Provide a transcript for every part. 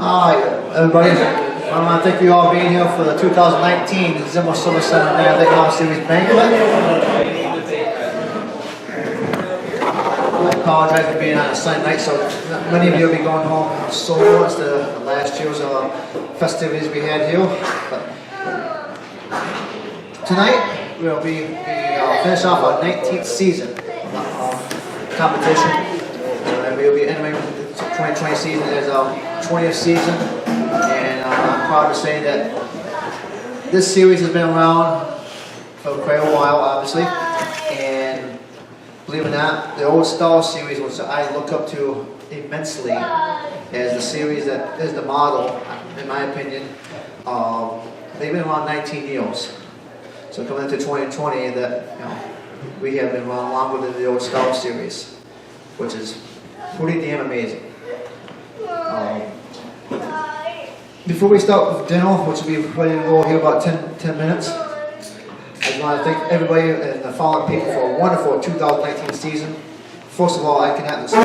Hi, everybody. I want to thank you all being here for the 2019 Zimmer Silver Center National Series Banquet. I apologize for being on a Sunday night, so many of you will be going home solo instead of last year's festivities we had here. But tonight we'll be finish off our 19th season competition. We'll be entering the 2020 season as our 20th season, and I'm proud to say that this series has been around for quite a while, obviously, and believe it or not, the Old Star series, which I look up to immensely as the series that is the model, in my opinion, they've been around 19 years. So coming into 2020, that we have been around longer than the Old Star series, which is pretty damn amazing. Before we start with dinner, which will be ready to go here about 10 minutes, I just want to thank everybody and the following people for a wonderful 2019 season. First of all, I can have to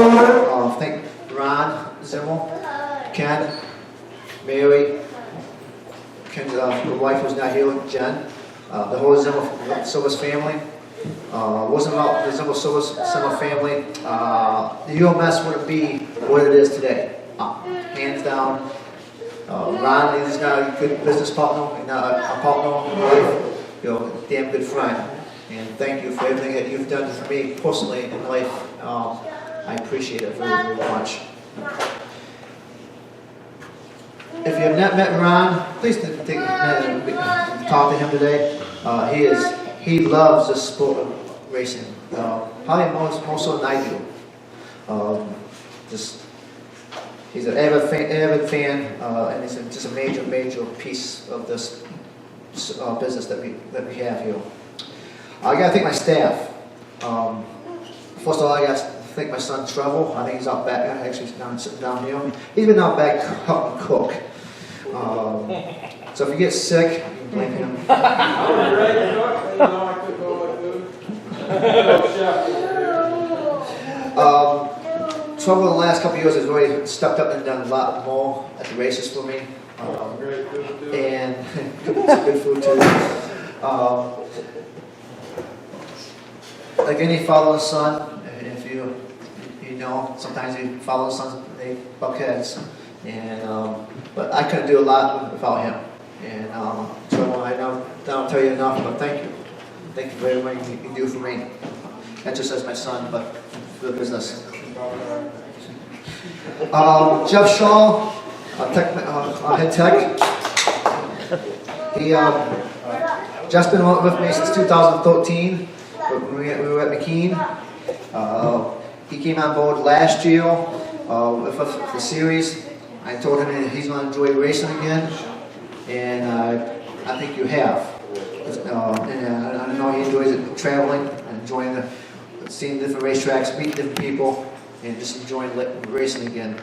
thank Ron Zimmer, Ken, Mary, Ken's wife who's not here, Jen, the whole Zimmer Silvers family. Wasn't about the Zimmer Silvers family, the ULMS wouldn't be what it is today. Hands down. Ron is now a good business partner, and now a partner in life, a damn good friend. And thank you for everything that you've done for me personally in life. I appreciate it very, very much. If you have not met Ron, please take a minute and talk to him today. He loves the sport of racing, probably more so than I do. He's an avid fan, and he's just a major piece of this business that we have here. I got to thank my staff. First of all, I got to thank my son Trevor. I think he's out back. Actually, he's sitting down here. He's been out back helping cook. So if you get sick, you can blame him. Trevor in the last couple of years has really stepped up and done a lot more at the races for me. And it's good food too. Like any father and son, if you know, sometimes you father and sons, they buck heads. And but I couldn't do a lot without him. And Trevor, I don't tell you enough, but thank you. Thank you for everything you do for me. Not just as my son, but for the business. Jeff Shaw, head tech. Jeff's been with me since 2013. We were at McKean. He came on board last year with the series. I told him that he's going to enjoy racing again, and I think you have. And I know he enjoys it, traveling, and enjoying seeing different racetracks, meeting different people, and just enjoying racing again.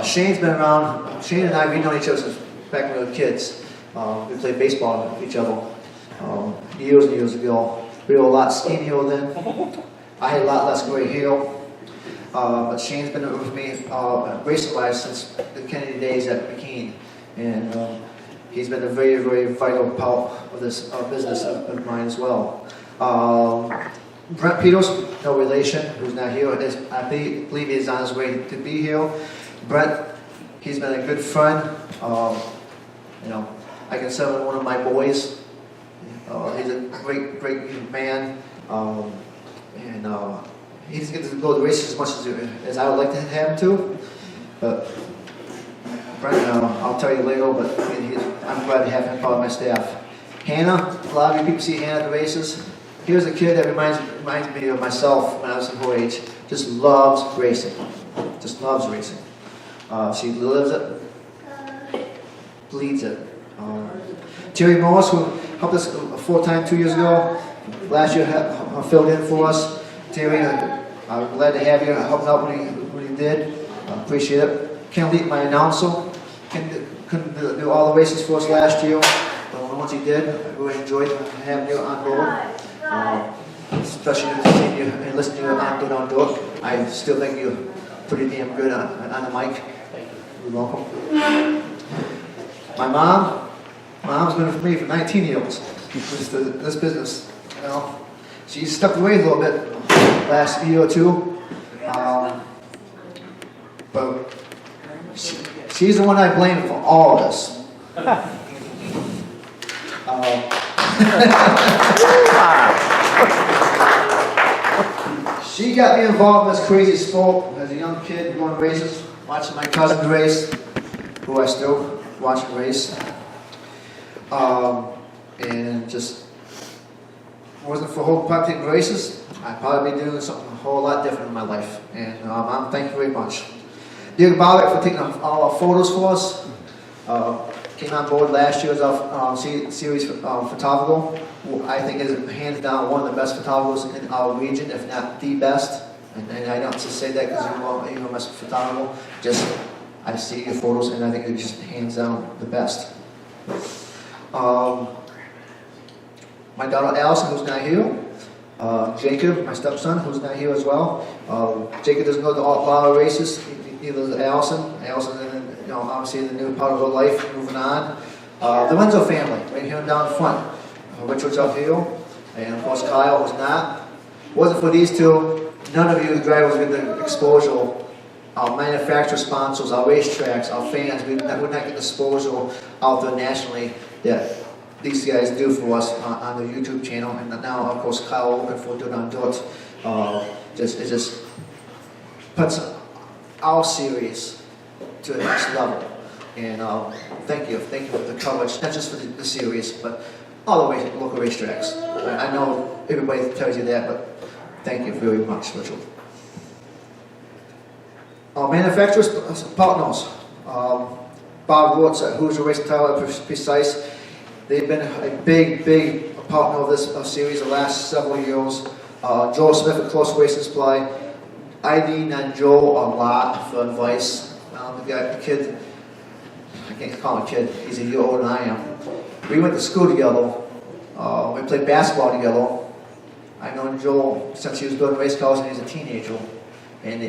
Shane's been around. Shane and I, we've known each other since back when we were kids. We played baseball with each other years and years ago. We were a lot skinnier then. I had a lot less gray hair. But Shane's been with me racing-wise since the Kennedy days at McKean. And he's been a very, very vital part of this business of mine as well. Brent Peters, no relation, who's not here. I believe he's on his way to be here. Brent, he's been a good friend. I consider him one of my boys. He's a great man. He doesn't get to go to the races as much as I would like to have him to. But Brent, I'll tell you later, but I'm glad to have him part of my staff. Hannah, a lot of you people see Hannah at the races. Here's a kid that reminds me of myself when I was her age. Just loves racing. Just loves racing. She lives it, bleeds it. Terry Morris, who helped us full-time 2 years ago. Last year, filled in for us. Terry, I'm glad to have you helping out when you did. Appreciate it. Ken Lee, my announcer. Ken couldn't do all the races for us last year. But once he did, I really enjoyed having you on board. Especially seeing you and listening to you on door. I still think you're pretty damn good on the mic. You're welcome. My mom's been with me for 19 years. This business, you know. She stepped away a little bit last year or two, but she's the one I blame for all of this. She got me involved in this crazy sport as a young kid, going races, watching my cousin race, who I still watch race, and just wasn't for whole taking races, I'd probably be doing something a whole lot different in my life. And Mom, thank you very much. Dear Garland for taking all our photos for us. Came on board last year as our Ceres photographer, who I think is hands down one of the best photographers in our region, if not the best. And I don't just say that because you're a best photographer. Just I see your photos and I think you're just hands down the best. My daughter Allison, who's not here. Jacob, my stepson, who's not here as well. Jacob doesn't go to all flower races. Neither does Allison. Allison, you know, obviously the new part of her life, moving on. The Renzo family, right here down front. Richard's up here, and of course Kyle was not. Wasn't for these two, none of you drivers would get the exposure. Our manufacturer sponsors, our racetracks, our fans, we would not get the exposure out there nationally that these guys do for us on the YouTube channel. And now, of course, Kyle looking for Dirt on Dirt. It just puts our series to the next level. And thank you for the coverage, not just for the series, but all the local racetracks. I know everybody tells you that, but thank you very much, Richard. Our manufacturers, partners, Bob Woods at Hoosier Race Tyler Precise. They've been a big partner of this series the last several years. Joel Smith at Close Racing Supply. I lean on Joel a lot for advice. The kid, I can't call him a kid, he's a year older than I am. We went to school together. We played basketball together. I've known Joel since he was building race cars and he was a teenager. And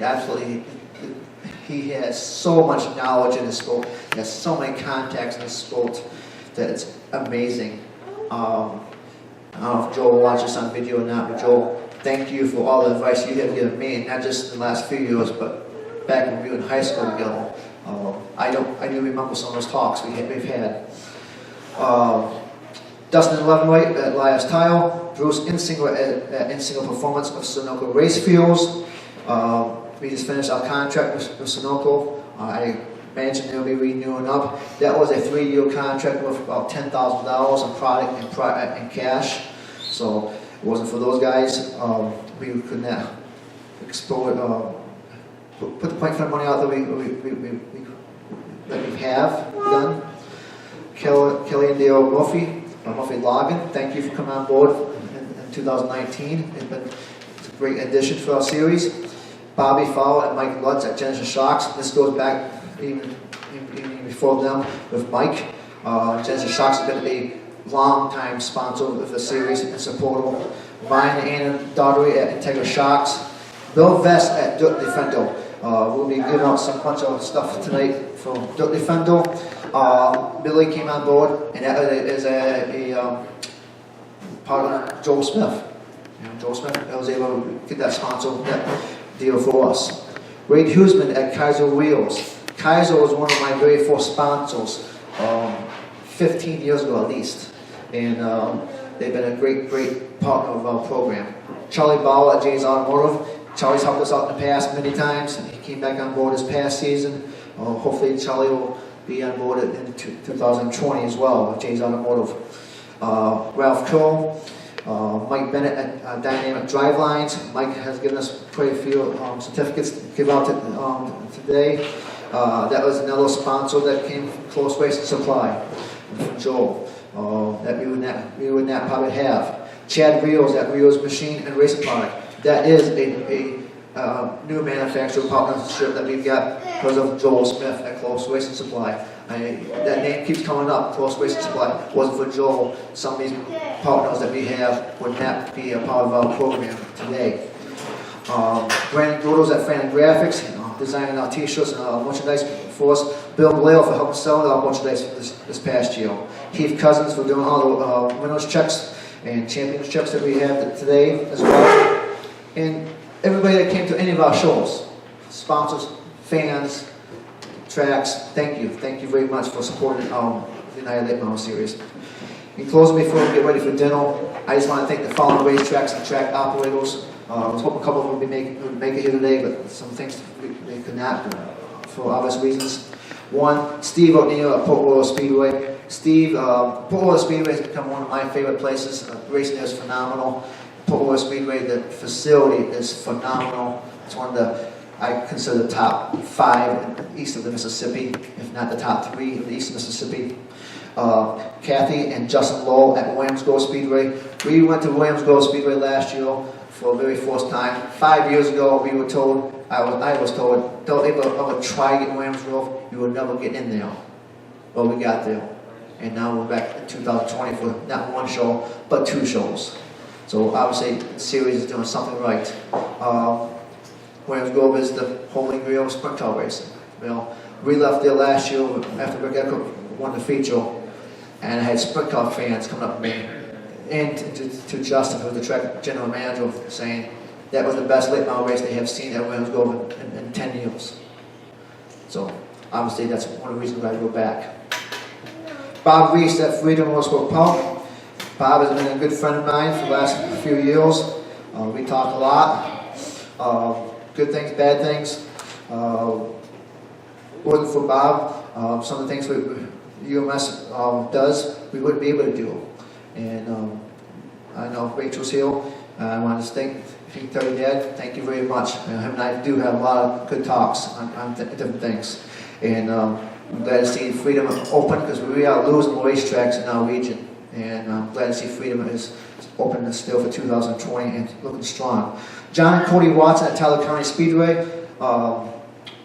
he has so much knowledge in this sport. He has so many contacts in this sport that it's amazing. I don't know if Joel watches this on video or not, but Joel, thank you for all the advice you have given me, not just in the last few years, but back when we were in high school together. I do remember some of those talks we've had. Dustin Leavenwright at Elias Tile, Bruce Insinger at Insinger Performance of Sunoco Race Fuels. We just finished our contract with Sunoco. I mentioned they'll be renewing up. That was a 3-year contract with about $10,000 in product and cash. So it wasn't for those guys. We could not explore put the point for the money out that we have done. Kelly and Dale Murphy Logan, thank you for coming on board in 2019. It's a great addition for our series. Bobby Fowler and Mike Lutz at Genesis Shocks. This goes back even before them with Mike. Genesis Shocks has been a long-time sponsor of the series and supporter. Ryan and Anna Daughtery at Integra Shocks. Bill Vest at Dirt Defendo. We'll be giving out some bunch of stuff tonight from Dirt Defendo. Billy came on board, and that is a part of Joel Smith. Joel Smith was able to get that sponsor, that deal for us. Wade Huseman at Kaiser Wheels. Kaiser was one of my very first sponsors 15 years ago at least. And they've been a great partner of our program. Charlie Bauer at Jay's Automotive. Charlie's helped us out in the past many times. He came back on board this past season. Hopefully Charlie will be on board in 2020 as well with Jay's Automotive. Ralph Cole. Mike Bennett at Dynamic Drivelines. Mike has given us quite a few certificates to give out today. That was another sponsor that came from Close Racing Supply from Joel that we would not probably have. Chad Rios at Rios Machine and Racing Product. That is a new manufacturer partnership that we've got because of Joel Smith at Close Racing Supply. That name keeps coming up, Close Racing Supply. Wasn't for Joel, some of these partners that we have would not be a part of our program today. Brandon Grotos at Fan Graphics, designing our t-shirts and our merchandise for us. Bill Blair for helping sell it out a bunch of days this past year. Keith Cousins for doing all the winners checks and champions checks that we have today as well. And everybody that came to any of our shows, sponsors, fans, tracks, thank you. Thank you very much for supporting the United Late Model Series. In closing, before we get ready for dinner, I just want to thank the following racetracks and track operators. I was hoping a couple of them would make it here today, but some things they could not for obvious reasons. One, Steve O'Neill at Port Royal Speedway. Steve, Port Royal Speedway has become one of my favorite places. Racing there is phenomenal. Port Royal Speedway, the facility is phenomenal. It's one of the, I consider the top 5 east of the Mississippi, if not the top 3 of the east of Mississippi. Kathy and Justin Lowell at Williams Grove Speedway. We went to Williams Grove Speedway last year for the very first time. 5 years ago, we were told, I was told, don't ever try to get Williams Grove, you will never get in there. Well, we got there. And now we're back in 2020 for not 1 show, but 2 shows. So obviously, Ceres is doing something right. Williams Grove is the Holy Grail of sprint car racing. You know, we left there last year after Rick Ecker won the feature, and I had sprint car fans coming up to me and to Justin, who was the track general manager, saying that was the best late model race they have seen at Williams Grove in 10 years. So obviously, that's one of the reasons why I go back. Bob Reese at Freedom Motorsport Park. Bob has been a good friend of mine for the last few years. We talk a lot. Good things, bad things. Working for Bob, some of the things ULMS does, we wouldn't be able to do. And I know Rachel's here. I want to tell you, Dad, thank you very much. Him and I do have a lot of good talks on different things. And I'm glad to see Freedom open, because we are losing racetracks in our region. And I'm glad to see Freedom is open still for 2020 and looking strong. John and Cody Watson at Tyler County Speedway.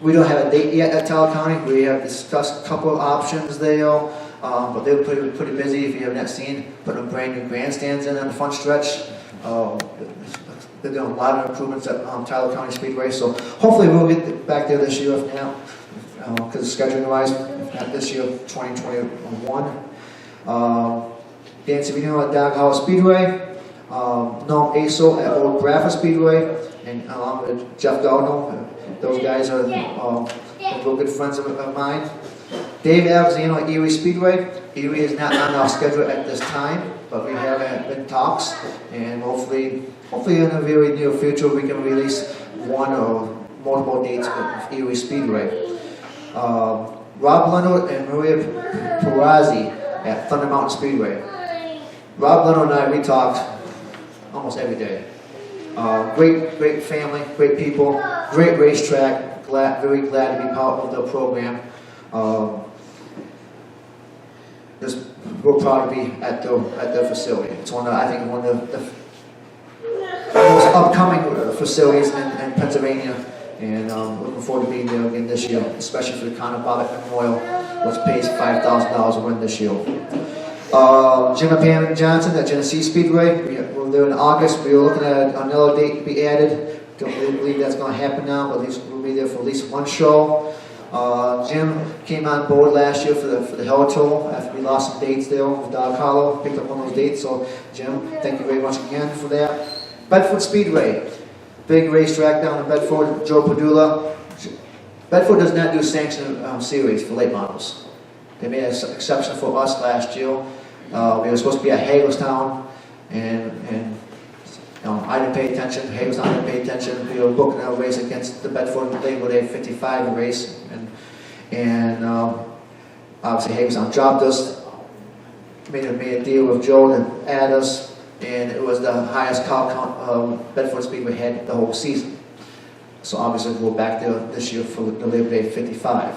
We don't have a date yet at Tyler County. We have discussed a couple of options there, but they were pretty busy, if you have not seen, putting brand new grandstands in on the front stretch. They're doing a lot of improvements at Tyler County Speedway, so hopefully we'll get back there this year, if not, because scheduling wise, if not this year, 2021. Dan Savino at Dog Hollow Speedway. Noam Aso at Old Bradford Speedway, and along with Jeff Gardner. Those guys are real good friends of mine. Dave Alexander at Erie Speedway. Erie is not on our schedule at this time, but we have been talks, and hopefully in the very near future we can release one or multiple dates of Erie Speedway. Rob Leonard and Maria Perazzi at Thunder Mountain Speedway. Rob Leonard and I, we talk almost every day. Great family, great people, great racetrack. Very glad to be part of the program. We're proud to be at their facility. It's one of the most upcoming facilities in Pennsylvania, and looking forward to being there again this year, especially for the Connor Bobbitt Memorial, which pays $5,000 a win this year. Jim and Pam Johnson at Genesee Speedway. We're there in August. We were looking at another date to be added. Don't really believe that's going to happen now, but at least we'll be there for at least 1 show. Jim came on board last year for the Hell Tour after we lost some dates there with Dog Hollow. Picked up one of those dates, so Jim, thank you very much again for that. Bedford Speedway, big racetrack down in Bedford. Joe Padula. Bedford does not do sanctioned series for late models. They made an exception for us last year. We were supposed to be at Hagerstown, and I didn't pay attention. Hagerstown didn't pay attention. We were booking a race against the Bedford Labor Day 55 race, and obviously Hagerstown dropped us. Made a deal with Joe to add us, and it was the highest car count Bedford Speedway had the whole season. So obviously we'll go back there this year for the Labor Day 55.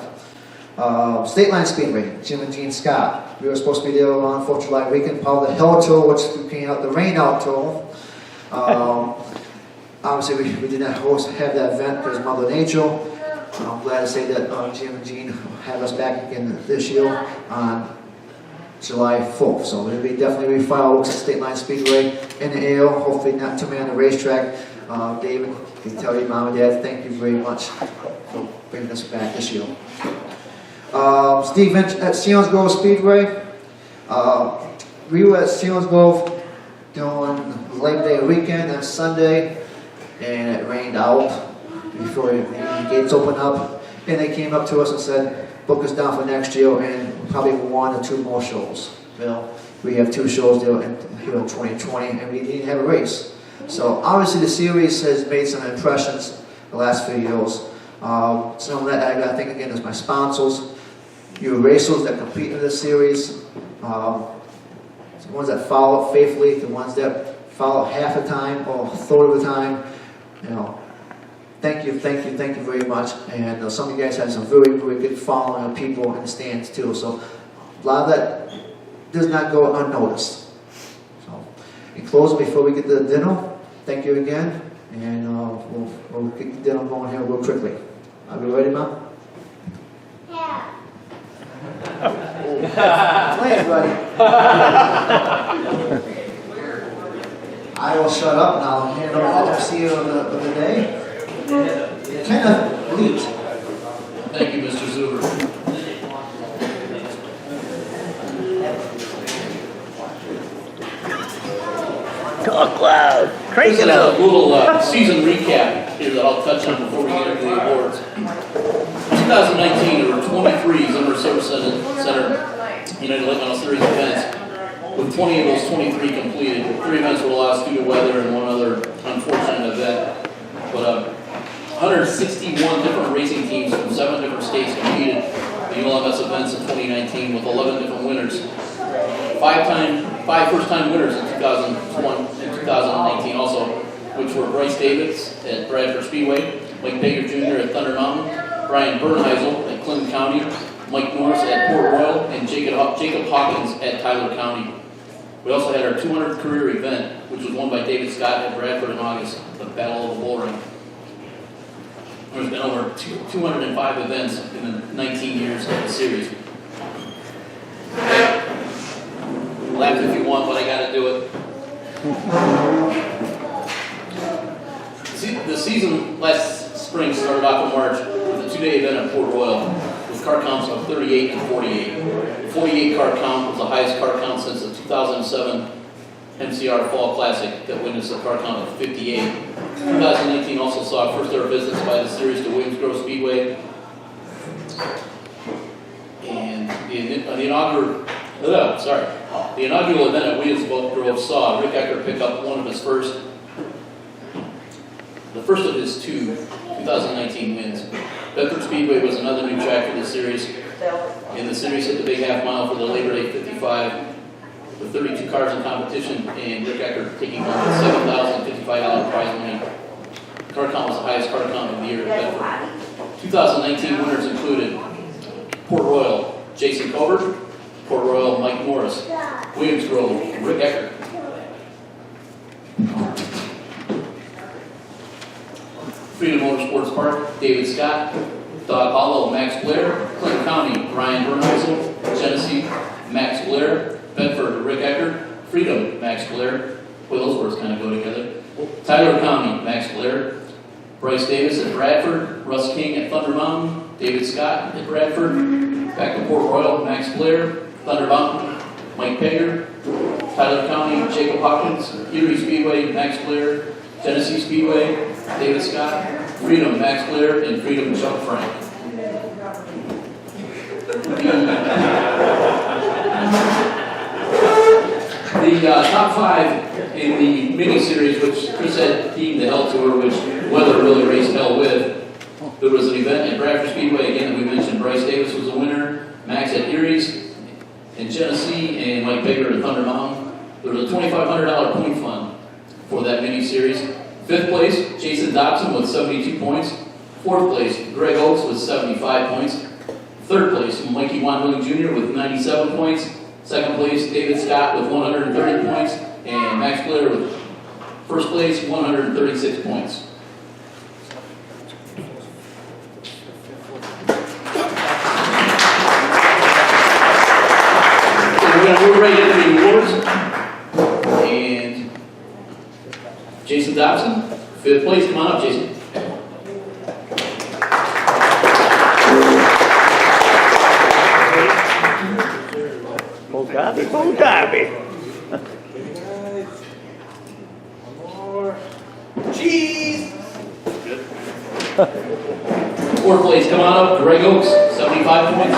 State Line Speedway, Jim and Gene Scott. We were supposed to be there on 4th of July weekend, part of the Hell Tour, which became out the Rain Out Tour. Obviously, we did not have that event because of Mother Nature. I'm glad to say that Jim and Gene have us back again this year on July 4th. So there'll be definitely fireworks at State Line Speedway in the air. Hopefully not too many on the racetrack. David, can tell you, Mom and Dad, thank you very much for bringing us back this year. Steve at Seals Grove Speedway. We were at Seals Grove doing Labor Day weekend on Sunday, and it rained out before the gates opened up. And they came up to us and said, book us down for next year and probably 1 or 2 more shows. You know, we have 2 shows there here in 2020, and we didn't have a race. So obviously the series has made some impressions the last few years. Some of that I think again is my sponsors, your racers that compete in the series, the ones that follow faithfully, the ones that follow half the time or a third of the time. You know, thank you very much. And some of you guys have some very good following of people in the stands too. So a lot of that does not go unnoticed. So in closing, before we get to the dinner, thank you again, and we'll get the dinner going here real quickly. Are we ready, Mom? Yeah. Plans, buddy. I will shut up and I'll hand over the MC of the day. Kind of neat. Thank you, Mr. Zuber. Talk loud. Crank it up. A little season recap here that I'll touch on before we get into the awards. 2019, there were 23 Zimmer Service Center United Lake Model Series events, with 20 of those 23 completed. 3 events were lost due to weather and 1 other unfortunate event. But 161 different racing teams from 7 different states competed in ULMS events in 2019 with 11 different winners. 5 first-time winners in 2001 and 2019 also, which were Bryce Davis at Bradford Speedway, Mike Baker Jr. at Thunder Mountain, Brian Bernheisel at Clinton County, Mike Norris at Port Royal, and Jacob Hawkins at Tyler County. We also had our 200th career event, which was won by David Scott at Bradford in August, the Battle of the Bull Ring. There's been over 205 events in the 19 years of the series. Laugh if you want, but I gotta do it. The season last spring started off in March with a 2-day event at Port Royal with car counts of 38 and 48. The 48 car count was the highest car count since the 2007 MCR Fall Classic that witnessed a car count of 58. 2019 also saw first ever visits by the series to Williams Grove Speedway. And the inaugural event at Williams Grove saw Rick Ecker pick up the first of his 2 2019 wins. Bedford Speedway was another new track for the series. And the series hit the big half mile for the Labor Day 55 with 32 cars in competition, and Rick Ecker taking home the $7,055 prize money. The car count was the highest car count of the year at Bedford. 2019 winners included Port Royal, Jason Colbert; Port Royal, Mike Morris; Williams Grove, Rick Ecker. Freedom Motorsports Park, David Scott; Dog Hollow, Max Blair; Clinton County, Brian Bernheisel; Genesee, Max Blair; Bedford, Rick Ecker; Freedom, Max Blair. Boy, those words kind of go together. Tyler County, Max Blair; Bryce Davis at Bradford; Russ King at Thunder Mountain; David Scott at Bradford; back to Port Royal, Max Blair; Thunder Mountain, Mike Pager; Tyler County, Jacob Hawkins; Erie Speedway, Max Blair; Genesee Speedway, David Scott; Freedom, Max Blair; and Freedom, Chuck Frank. The top 5 in the mini-series, which Chris had deemed the Hell Tour, which weather really raced hell with. There was an event at Bradford Speedway, again, that we mentioned. Bryce Davis was the winner, Max at Erie's in Genesee, and Mike Baker at Thunder Mountain. There was a $2,500 point fund for that mini-series. 5th place, Jason Dobson with 72 points. 4th place, Greg Oakes with 75 points. 3rd place, Mikey Wonderling Jr. with 97 points. 2nd place, David Scott with 130 points. And Max Blair with 1st place, 136 points. We're ready to do the awards. And Jason Dobson, 5th place. Come on up, Jason. Oh, Darby. Cheese! Fourth place, come on up, Greg Oaks, 75 points.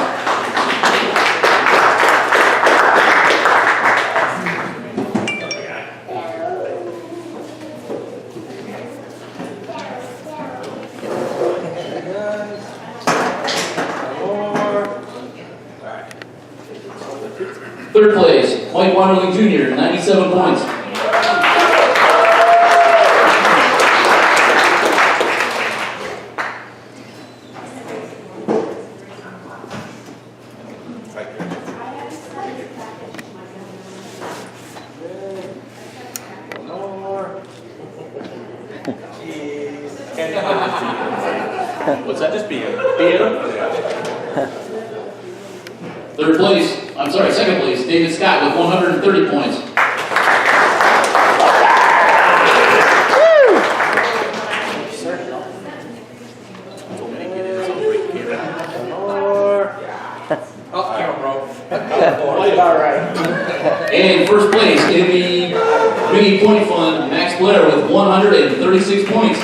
Third place, Mike Wonderling Jr., 97 points. What's that? Just beer. Third place, I'm sorry, second place, David Scott with 130 points. Oh, camera broke. All right. And first place in the Biggie Point Fund, Max Blair with 136 points.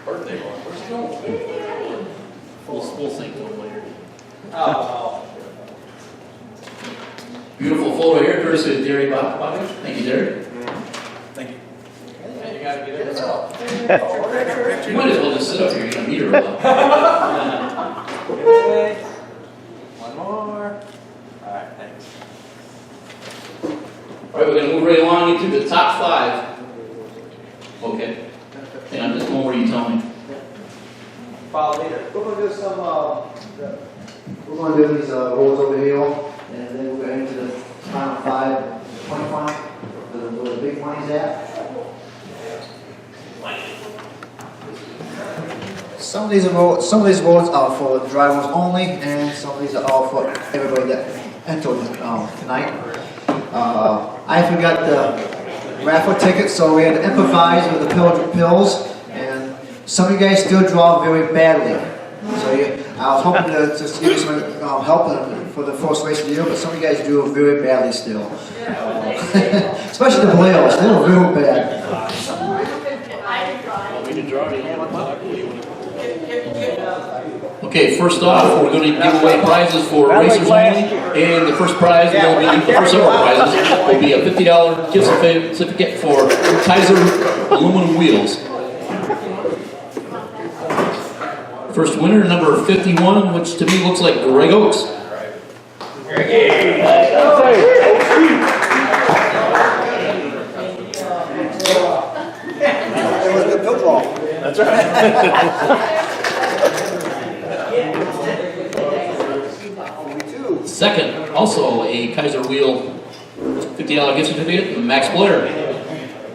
Birthday boy. Where's he going? We'll sing to him later. Oh. Beautiful photo here, courtesy of Derek Bobby. Thank you, Derek. Thank you. You gotta get it up. You might as well just sit up here, you're gonna meet her a lot. Okay. One more. Alright, thanks. All right, we're gonna move right along into the top 5. Okay. Hang on, just one more you tell me. Follow leader. We're gonna do some, we're gonna do these, rolls over here, and then we're going into the final 5, point fund, where the big money's at. Some of these votes are for drivers only, and some of these are all for everybody that entered tonight. I forgot the raffle tickets, so we had to improvise with the pills, and some of you guys still draw very badly. So I was hoping to just give you some help for the first race of the year, but some of you guys do very badly still. Especially the Blairs, they were real bad. Okay, first off, we're going to give away prizes for racers only, and the first prize will be, the first several prizes will be a $50 gift certificate for Kaiser aluminum wheels. First winner, number 51, which to me looks like Greg Oaks. That's right. Second, also a Kaiser wheel $50 gift certificate from Max Blair.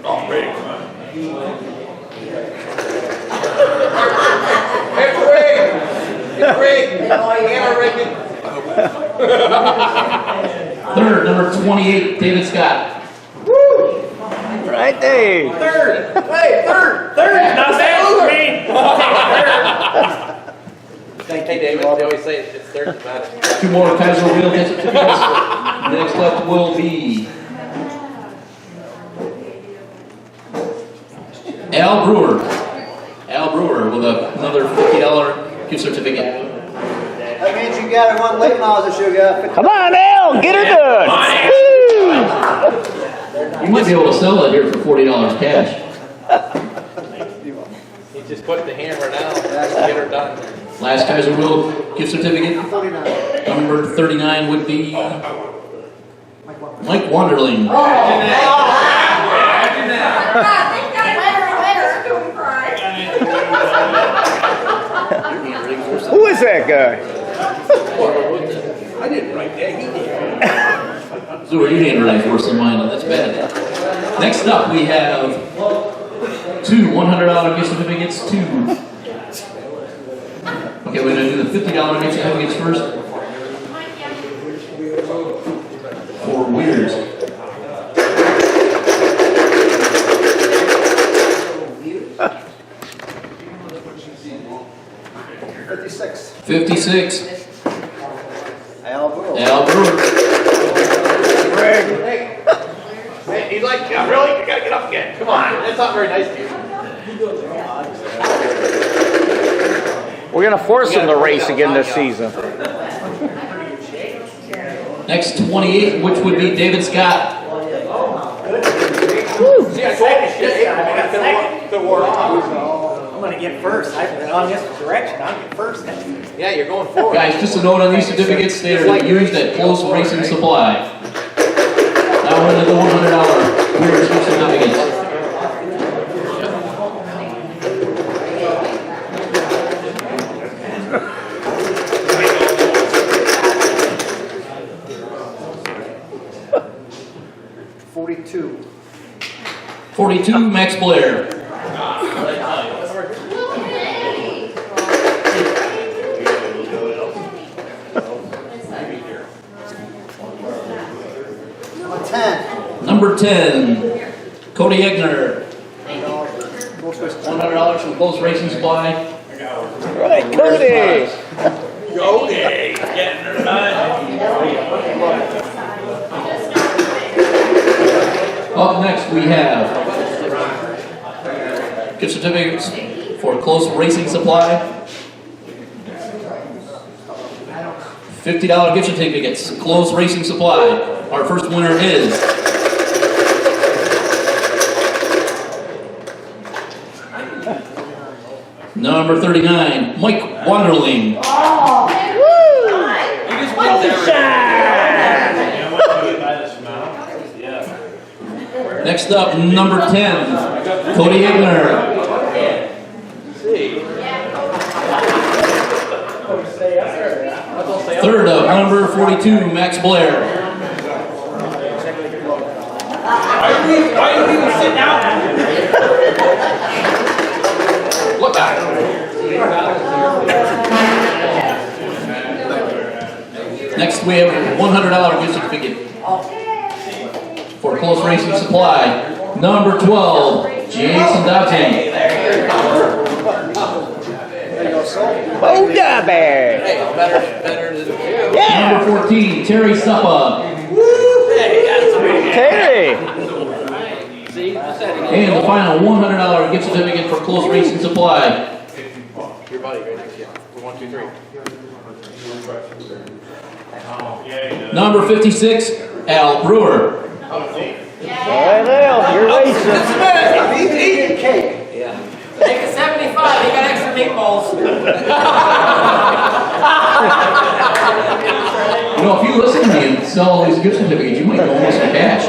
Oh, great. Third, number 28, David Scott. Right there. Third. Not bad for me. Thank you, David. They always say it's third that matters. 2 more Kaiser wheel gift certificates. Next up will be Al Brewer. Al Brewer with another $50 gift certificate. That means you got one late miles of sugar. Come on, Al, get her done. You might be able to sell that here for $40 cash. He just put the hammer down. Get her done. Last Kaiser wheel gift certificate. 49. Number 39 would be Mike Wonderling. Who is that guy? I didn't write that. He did. So you didn't write worse than mine. That's bad. Next up, we have 2 $100 gift certificates. Okay, we're going to do the $50 gift certificates first. For Weirs. 56, Al Brewer. Al Brewer. Hey, he's like, yeah, really? You gotta get up again. Come on. That's not very nice to you. We're gonna force him to race again this season. Next 28, which would be David Scott. See, I told you, shit. I could wore off. I'm gonna get first. I've been on this direction. I'll get first. Yeah, you're going forward. Guys, just a note on these certificates, they are used at Close Racing Supply. Now we're into the $100 Careers Gift certificates. $42. 42, Max Blair. Number 10, Cody Egner. $100 from Close Racing Supply. Right, Cody. Cody. Getting her done. Up next we have gift certificates for Close Racing Supply. $50 gift certificates, Close Racing Supply. Our first winner is number 39, Mike Wonderling. Next up, number 10, Cody Egner. Third up, number 42, Max Blair. Why do people sit down? Look at it. Next, we have a $100 gift certificate for Close Racing Supply. Number 12, Jason Dobson. Oh, yeah, bear. Hey, better than you. Yeah. Number 14, Terry Suppa. Hey, that's Terry. And the final $100 gift certificate for Close Racing Supply. your buddy right next to you. 1, 2, 3. Number 56, Al Brewer. Right now, you're racing. He's eating cake. Take a 75. They got extra meatballs. You know, if you listen to me and sell all these gift certificates, you might go almost some cash.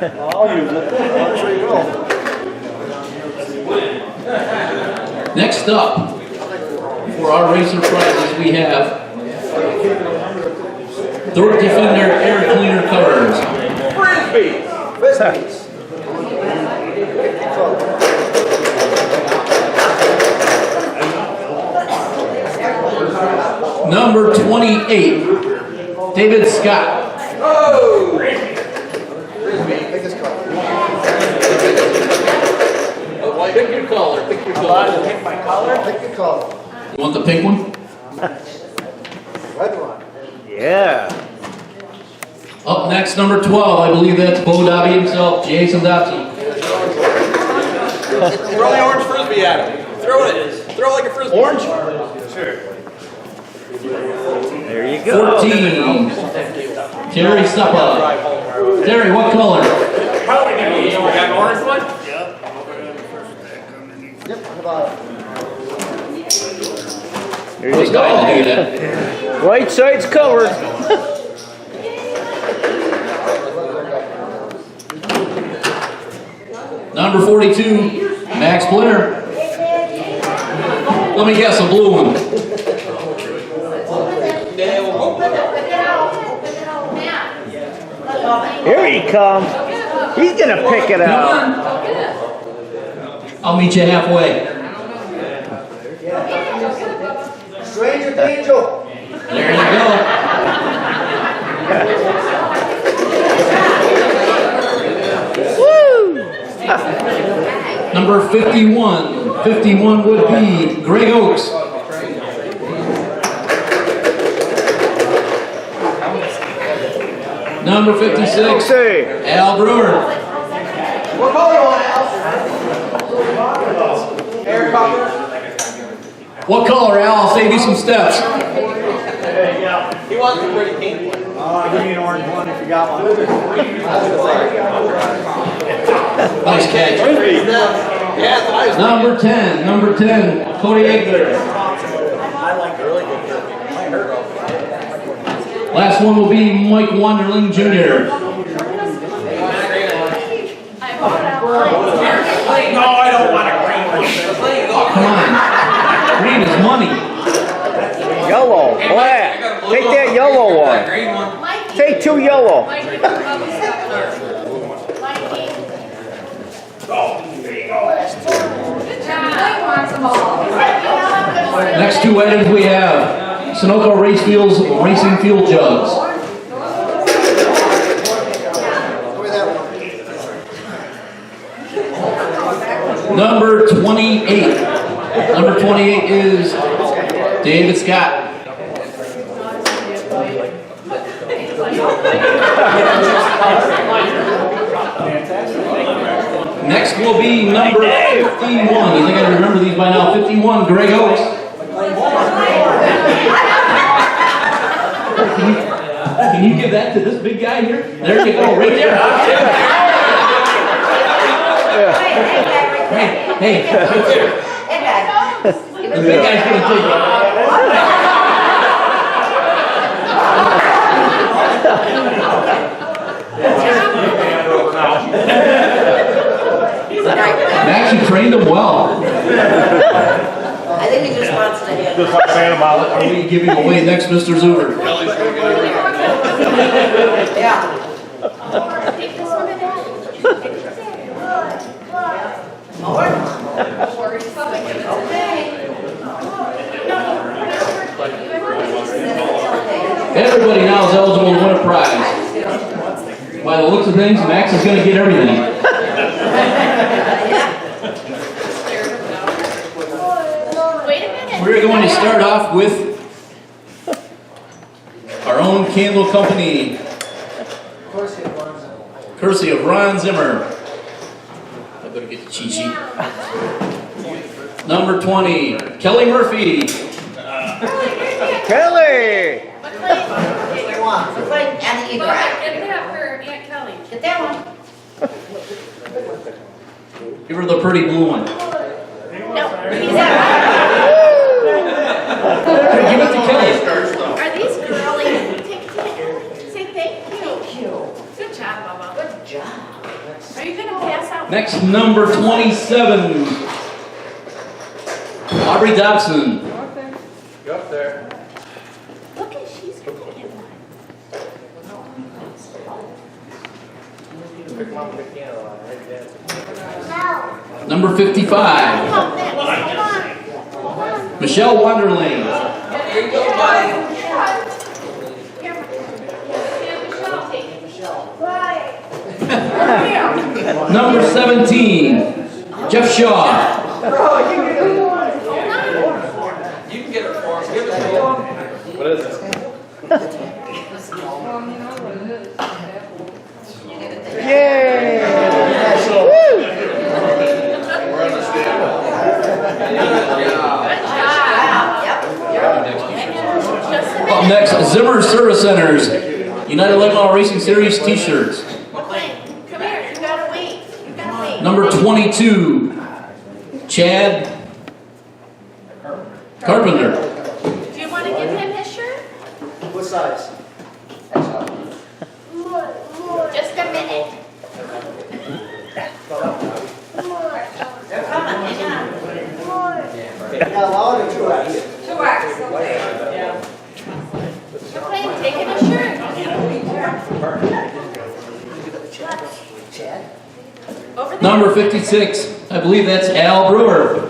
I'll use it. I'm sure you will. Next up, for our racer prizes, we have Dirt Defender Air Cleaner Covers. Frisbees. Number 28, David Scott. Oh! Take this card. Pick your color, pick your color. Pick my color. Pick your color. You want the pink one? Red one. Yeah. Up next, number 12, I believe that's Bo Dobby himself, Jason Dobson. Throw the orange frisbee at him. Throw it. Throw it like a frisbee. Orange? There you go. 14, Terry Suppa. Terry, what color? Probably gonna be. You got an orange one? Yep, how about it? There Those you guys go. do that. Right side's covered. Number 42, Max Blair. Let me guess, a blue one. Here he comes. He's gonna pick it Come out. on. I'll meet you halfway. Stranger Angel. There you go. Woo! Number 51, 51 would be Greg Oaks. Number 56, Al Brewer. What color you want, Al? Hair color? What color, Al? I'll save you some steps. He wants the pretty pink one. Give me an orange one if you got one. Nice catch. Yeah, that's what I was Number 10, Cody Egler. I like the really good turkey. Might hurt. Last one will be Mike Wonderling Jr. No, I don't want a green one. Come on. Green is money. Yellow, black. Take that yellow one. Take 2 yellow. Next 2 items we have Sunoco Race Fuels Racing Fuel Jugs. Number 28. Number 28 is David Scott. Next will be number 51. You think I remember these by now? 51, Greg Oaks. Can you give that to this big guy here? There you go, right there. Hey. The big guy's gonna take it. Max, you trained him well. I think he just wants to hit. Are we giving away next, Mr. Zuber? Yeah. Take this one and Everybody now is eligible to win a prize. By the looks of things, Max is going to get everything. wait a minute. We're going to start off with our own candle company, courtesy of Ron Zimmer. I better get the cheat sheet. Number 20, Kelly Murphy. Kelly! What claim? What claim? And you drive. Get that for Aunt Kelly. Get that one. Give her the pretty blue one. No, he's out. Give it to Kelly. Are these girly? Take say thank you. Good job, Mama. Good job. Are you gonna pass out? Next, number 27, Aubrey Dobson. Go up there. Look at she's gonna get one. Pick mom with the candle on right there. Number 55, Come on, Michelle Wonderling. Here you go, buddy. Here, Michelle, take it. Number 17, Jeff Shaw. You can get it for him. Give it to him. What is it? Yay! Up next, Zimmer Service Centers, United Late Model Racing Series t-shirts. Come here, you gotta wait. You gotta wait. Number 22, Chad Carpenter. Do you want to give him his shirt? What size? Just a minute. They're coming. Hang on. Yeah, loud or true? 2X. Okay. You're playing, taking a shirt. Over there. Number 56, I believe that's Al Brewer.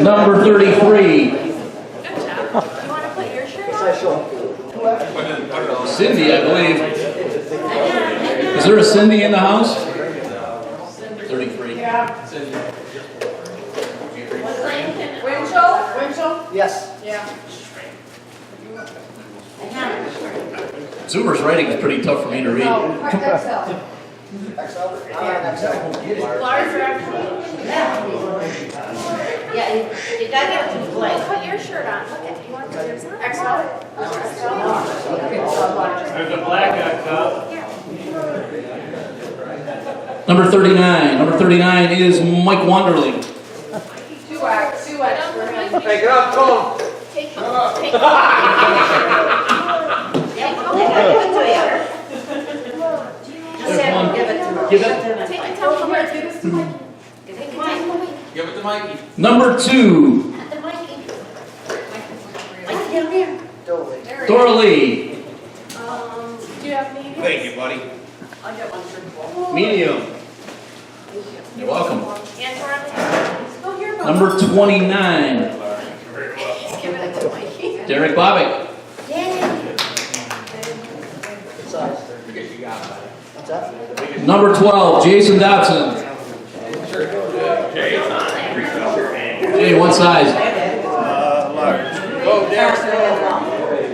Number 33, Good job. You want to put your shirt on? Cindy, I believe, is there a Cindy in the house? 33. Winchell? Yes. Yeah. Zoomer's writing is pretty tough for me to read. Excel. Excel? Excel. Large actually. Yeah, you gotta get it to Blair. Put your shirt on. Look at you. Want to put yours on? Excel. There's a black cup. Number 39. Number 39 is Mike Wonderling. 2X for him. Hey, get up, come on. Take it. Yep, they gotta give it to you. Just have them give it to them. Give it. Take it. Tell me where to do this to Mikey. Take it. Give it to Mikey. Number 2, At the Mikey. Mikey, get him here. Dora Lee. Do you have medium? Thank you, buddy. I'll get one for you. Medium. You're welcome. And Garland. Go here, Bob. Number 29, He's giving it to Mikey. Derek Bobick. Yay. What's that? Number 12, Jason Dobson. Jay, what size? Go, Derek.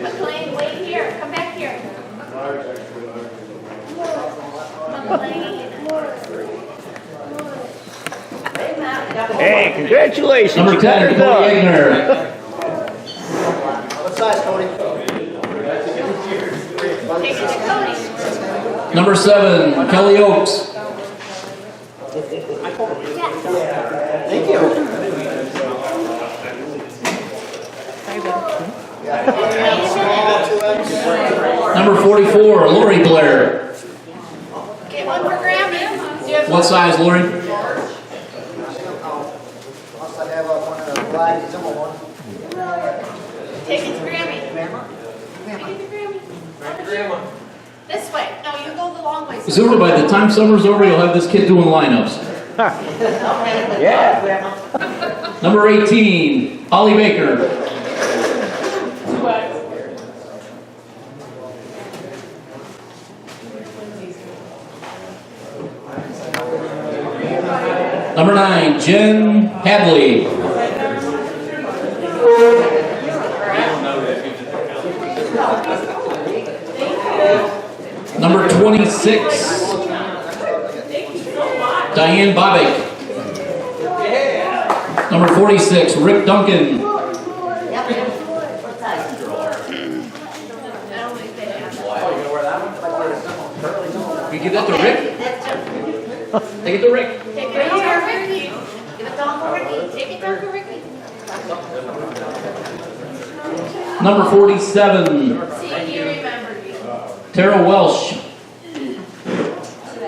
McLean, wait here. Come back here. McLean. Hey, congratulations. Number you got 10, her Cody done. Egner. What size, Cody? Take it to Cody. Number 7, Kelly Oakes. Thank you. Number 44, Lori Blair. Get one for Grammy. Do you have What size, Lori? Must I have one of the black, some one? Take it to Grammy. Take it to Grammy. This way. No, you go the long way. Zoomer, by the time summer's over, you'll have this kid doing lineups. Yeah. Number 18, Holly Baker. 2X. Number 9, Jen Hadley. Number 26, Diane Bobick. Number 46, Rick Duncan. Yep. What size? I don't think they have. You give that to Rick? That's just, Take it to Rick. Take it to Ricky. give it to Uncle Ricky. Take it down to Ricky. Number 47, See, you remember me. Tara Welsh.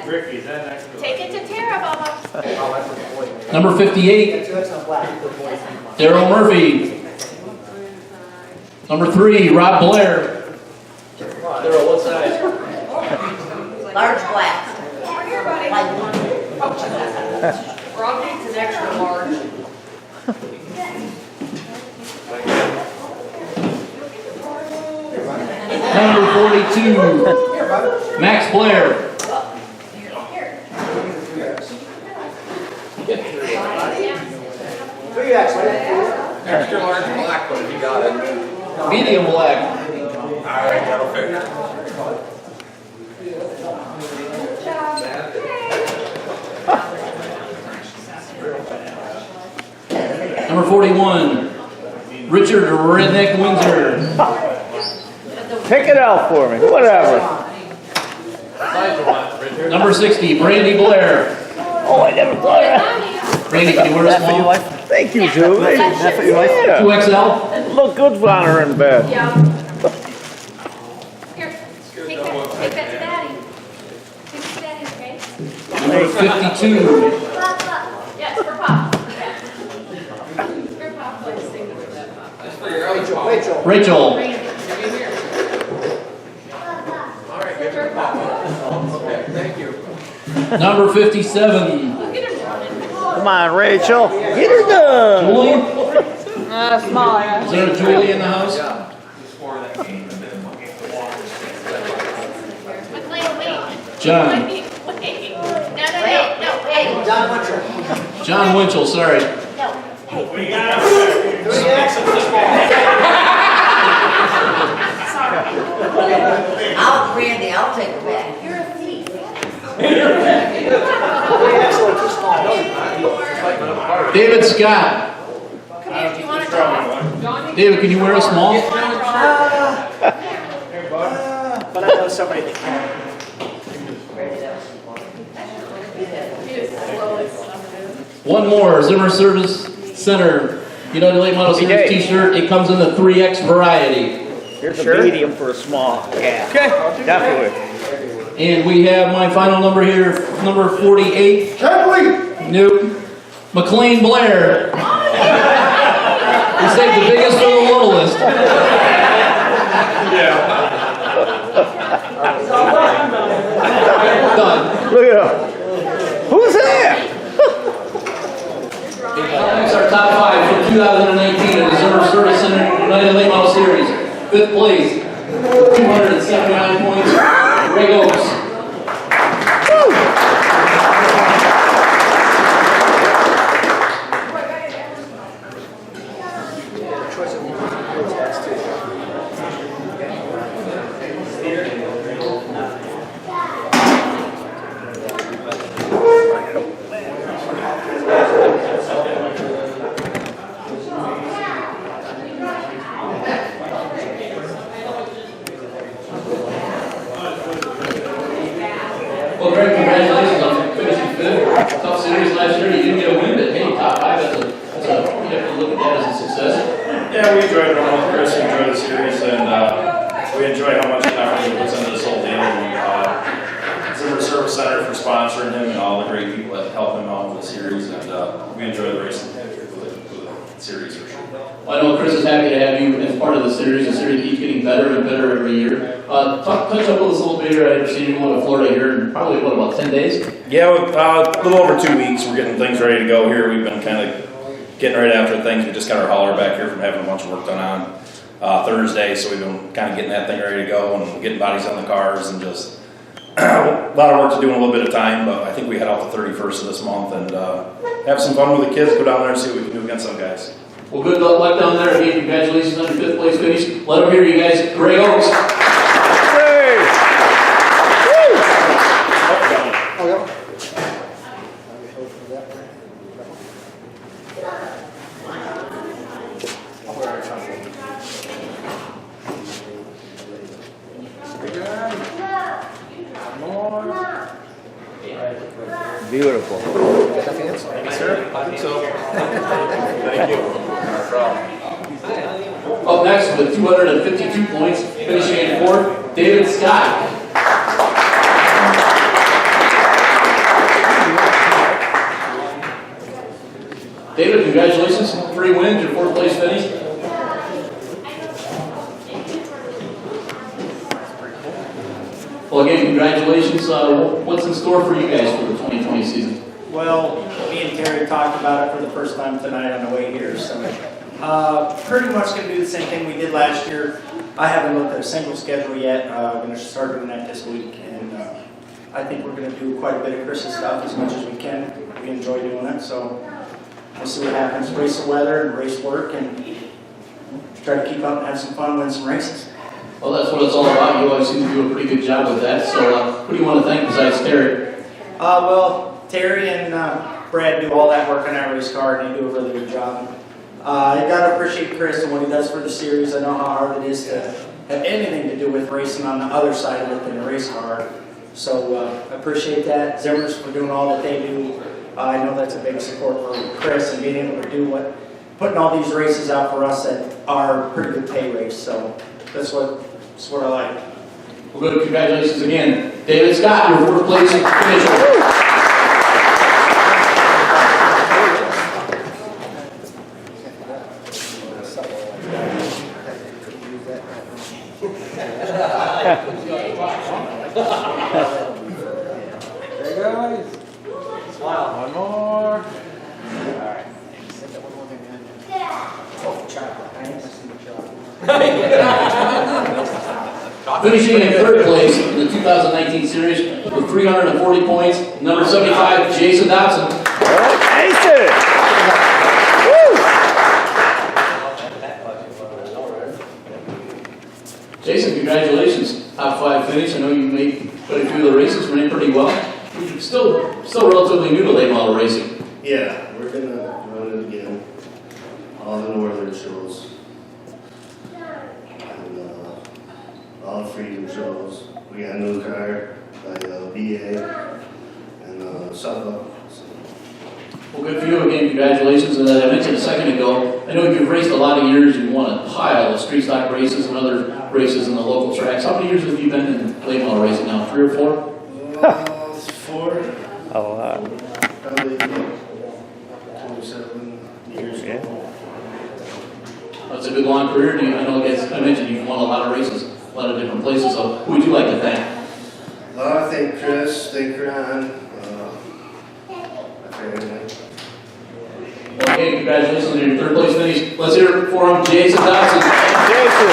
Ricky, is that next to Take it to Tara, Bubba. Number 58, 2X on black. Daryl Murphy. Number 3, Rob Blair. Daryl, what size? Large black. Here, buddy. Like one. Rob needs an extra large. Number 42, Max Blair. 3X, right? extra large black one if you got it? Medium black. Alright, that'll fit. Number 41, Richard Redneck Windsor. Pick it out for me, whatever. Size you want, Richard? Number 60, Brandy Blair. Oh, I never thought of that. Brandy, can you wear a That's what you small? like? Thank you, Julie. That's what you like? Yeah. 2XL? Look good on her in bed. Yeah. Here, take that to Daddy. Take it to Daddy, okay? Number 52, Yes, for Pop. For Pop, please sing with that Pop. That's for your Rachel. Rachel. Rachel. Randy. Alright, get your pop. Okay, thank you. Number 57, Look at him running. Come on, Rachel. Get her done. Julie? Small, yeah. Is there a Julie in the house? Yeah. You swore that game, and then fucking walk. McLean, wait. John. Might be John Winchell. John Winchell, sorry. No. Hey. Sorry. Randy, I'll take it back. You're a thief. David Scott. Come here, do you want to draw? David, can you wear a small? But I know somebody that can. One more, Zimmer Service Center, United Late Model Series t-shirt. It comes in the 3X variety. Here's a medium for a small. Yeah. Okay. Definitely. And we have my final number here, number 48. Nope. McLean Blair. We saved the biggest for the littlest. Done. Look at him. Who's that? That's our top 5 for 2019 at the Zimmer Service Center United Late Model Series. 5th place, 279 points, Greg Oaks. Well, Greg, congratulations on finishing 5th. Tough series last year. You didn't get a win, but hey, top 5, you have to look at that as a success. Yeah, we enjoyed it all. Chris enjoyed the series, and we enjoy how much effort he puts into this whole deal. Zimmer Service Center for sponsoring him and all the great people that help him out with the series, and we enjoy the racing with the series for sure. Well, I know Chris is happy to have you as part of the series. The series keeps getting better and better every year. Touch up with us a little bit here. I understand you're going to Florida here in probably, what, about 10 days? Yeah, a little over 2 weeks. We're getting things ready to go here. We've been kind of getting right after things. We just got our hauler back here from having a bunch of work done on Thursday, so we've been kind of getting that thing ready to go and getting bodies on the cars and just a lot of work to do in a little bit of time, but I think we head out the 31st of this month and have some fun with the kids, go down there and see what we can do against some guys. Well, good luck down there. Again, congratulations on your 5th place finish. Let them hear you guys. Greg Oaks. Hey! Beautiful. Thank you, sir. I think so. Thank you. No problem. Up next with 252 points, finishing in 4th, David Scott. David, congratulations. 3 wins, your 4th place finish. Well, again, congratulations. What's in store for you guys for the 2020 season? Well, me and Terry talked about it for the first time tonight on the way here, so pretty much going to do the same thing we did last year. I haven't looked at a single schedule yet. I'm going to start doing that this week, and I think we're going to do quite a bit of Chris's stuff as much as we can. We enjoy doing it, so we'll see what happens. Race the weather and race work, and try to keep up and have some fun, win some races. Well, that's what it's all about. You always seem to do a pretty good job with that. So, who do you want to thank besides Terry? Well, Terry and Brad do all that work on that race car, and they do a really good job. I got to appreciate Chris and what he does for the series. I know how hard it is to have anything to do with racing on the other side of it than a race car. So I appreciate that. Zimmers for doing all that they do. I know that's a big support for Chris and being able to do putting all these races out for us that are pretty good pay race. So that's what I like. Well, good. Congratulations again. David Scott, your 4th place finisher. One more. Finishing in third place in the 2019 series with 340 points, number 75, Jason Dobson. Jason! Jason, congratulations. Top 5 finish. I know you made quite a few of the races, ran pretty well. You're still relatively new to late model racing. Yeah, we're gonna run it again. All the northern shows. And all the freedom shows. We got a new car by BA and Suffolk. Well, good for you again. Congratulations. And as I mentioned a second ago, I know you've raced a lot of years. You've won a pile of street stock races and other races in the local tracks. How many years have you been in late model racing now? 3 or 4? 4. A lot. Probably 27 years ago. That's a good long career. I know, as I mentioned, you've won a lot of races, a lot of different places. So who would you like to thank? I thank Chris, thank Ron, my family. Okay, congratulations on your third place finish. Let's hear it for him, Jason Dobson. Jason!